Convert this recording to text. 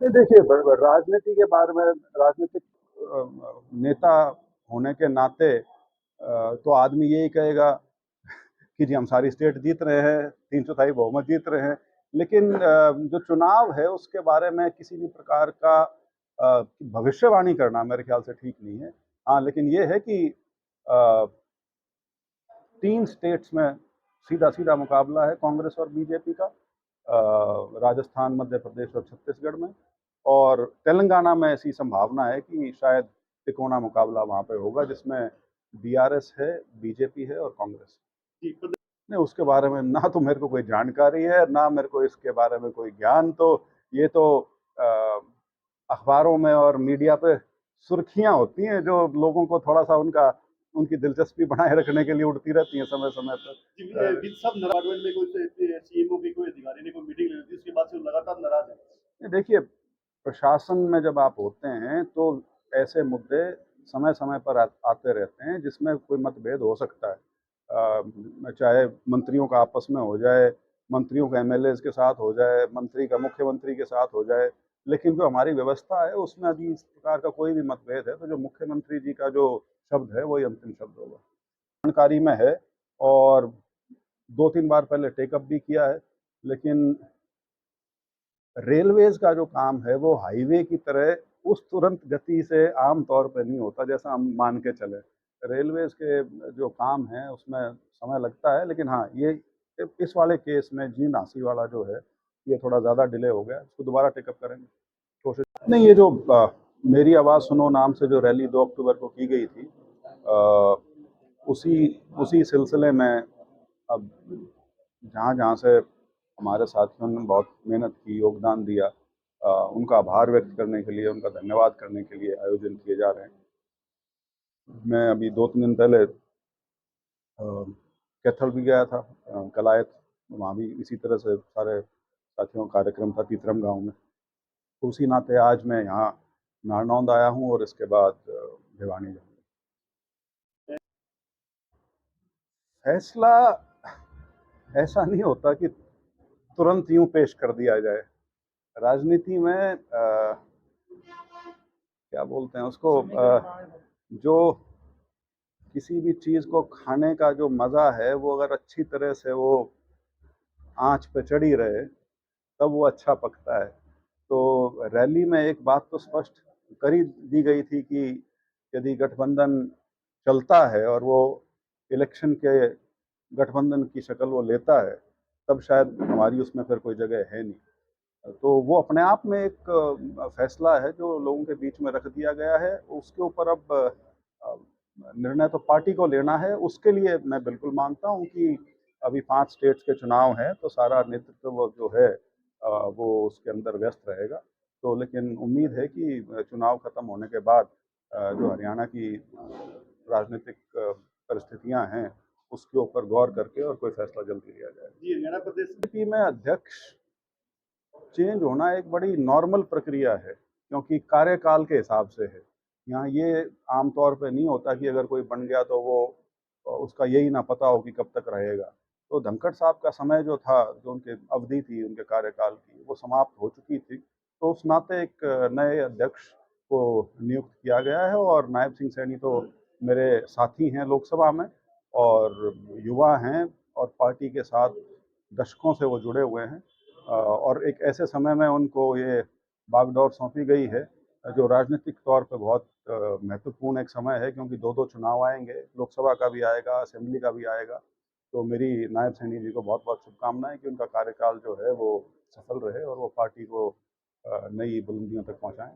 नहीं देखिए, राजनीति के बारे में, राजनीतिक नेता होने के नाते तो आदमी यही कहेगा कि जी हम सारी स्टेट जीत रहे हैं, 3/4 बहुमत जीत रहे हैं। लेकिन जो चुनाव है उसके बारे में किसी भी प्रकार का भविष्यवाणी करना मेरे ख्याल से ठीक नहीं है। हाँ, लेकिन ये है कि 3 स्टेट्स में सीधा-सीधा मुकाबला है कांग्रेस और बीजेपी का, राजस्थान, मध्य प्रदेश और छत्तीसगढ़ में। और तेलंगाना में ऐसी संभावना है कि शायद तिकोना मुकाबला वहाँ पे होगा, जिसमें बीआरएस है, बीजेपी है और कांग्रेस। नहीं, उसके बारे में ना तो मेरे को कोई जानकारी है, ना मेरे को इसके बारे में कोई ज्ञान। तो ये तो अखबारों में और मीडिया पे सुर्खियां होती हैं, जो लोगों को थोड़ा सा उनकी दिलचस्पी बनाए रखने के लिए उड़ती रहती हैं समय समय पर। सब नाराज में कोई सीएमओ की कोई अधिकारी ने कोई मीटिंग ली थी, उसके बाद से लगातार नाराज है। देखिए, प्रशासन में जब आप होते हैं तो ऐसे मुद्दे समय समय पर आते रहते हैं जिसमें कोई मतभेद हो सकता है, चाहे मंत्रियों का आपस में हो जाए, मंत्रियों का एमएलए के साथ हो जाए, मंत्री का मुख्यमंत्री के साथ हो जाए। लेकिन जो हमारी व्यवस्था है उसमें यदि इस प्रकार का कोई भी मतभेद है तो जो मुख्यमंत्री जी का जो शब्द है वही अंतिम शब्द होगा। जानकारी में है और 2-3 बार पहले टेकअप भी किया है। लेकिन रेलवेज का जो काम है वो हाईवे की तरह उस तुरंत गति से आम तौर पे नहीं होता जैसा हम मान के चले। रेलवेज के जो काम है उसमें समय लगता है, लेकिन हाँ, ये इस वाले केस में जी नासी वाला जो है ये थोड़ा ज़्यादा डिले हो गया, इसको दोबारा टेकअप करेंगे, कोशिश नहीं। ये जो मेरी आवाज़ सुनो नाम से जो रैली 2 अक्टूबर को की गई थी, अ, उसी उसी सिलसिले में अब जहाँ जहाँ से हमारे साथियों ने बहुत मेहनत की, योगदान दिया, उनका आभार व्यक्त करने के लिए, उनका धन्यवाद करने के लिए आयोजन किए जा रहे हैं। मैं अभी 2-3 दिन पहले कैथल भी गया था, कलायत, वहाँ भी इसी तरह से सारे साथियों का कार्यक्रम था तीतरम गांव में। तो उसी नाते आज मैं यहाँ नारनौंद आया हूँ और इसके बाद भिवानी जाऊँगा। फैसला ऐसा नहीं होता कि तुरंत यूं पेश कर दिया जाए। राजनीति में क्या बोलते हैं उसको, जो किसी भी चीज़ को खाने का जो मज़ा है वो अगर अच्छी तरह से वो आंच पे चढ़ी रहे तब वो अच्छा पकता है। तो रैली में एक बात तो स्पष्ट कर ही दी गई थी कि यदि गठबंधन चलता है और वो इलेक्शन के गठबंधन की शक्ल वो लेता है, तब शायद हमारी उसमें फिर कोई जगह है नहीं। तो वो अपने आप में एक फैसला है जो लोगों के बीच में रख दिया गया है। उसके ऊपर अब निर्णय तो पार्टी को लेना है। उसके लिए मैं बिल्कुल मानता हूँ कि अभी 5 स्टेट्स के चुनाव हैं, तो सारा नेतृत्व वो जो है वो उसके अंदर व्यस्त रहेगा। तो लेकिन उम्मीद है कि चुनाव खत्म होने के बाद जो हरियाणा की राजनीतिक परिस्थितियां हैं उसके ऊपर गौर करके और कोई फैसला जल्दी लिया जाएगा। जी, हरियाणा प्रदेश बीजेपी में अध्यक्ष चेंज होना एक बड़ी नॉर्मल प्रक्रिया है, क्योंकि कार्यकाल के हिसाब से है। यहाँ ये आमतौर पे नहीं होता कि अगर कोई बन गया तो वो उसका यही ना पता हो कि कब तक रहेगा। तो धनखड़ साहब का समय जो था, जो उनकी अवधि थी उनके कार्यकाल की, वो समाप्त हो चुकी थी। तो उस नाते एक नए अध्यक्ष को नियुक्त किया गया है और नायब सिंह सैनी तो मेरे साथी हैं लोकसभा में और युवा हैं और पार्टी के साथ दशकों से वो जुड़े हुए हैं। और एक ऐसे समय में उनको ये बागडोर सौंपी गई है जो राजनीतिक तौर पे बहुत महत्वपूर्ण एक समय है, क्योंकि 2-2 चुनाव आएंगे, लोकसभा का भी आएगा, असेंबली का भी आएगा। तो मेरी नायब सैनी जी को बहुत बहुत शुभकामनाएं कि उनका कार्यकाल जो है वो सफल रहे और वो पार्टी को नई बुलंदियों तक पहुंचाएं।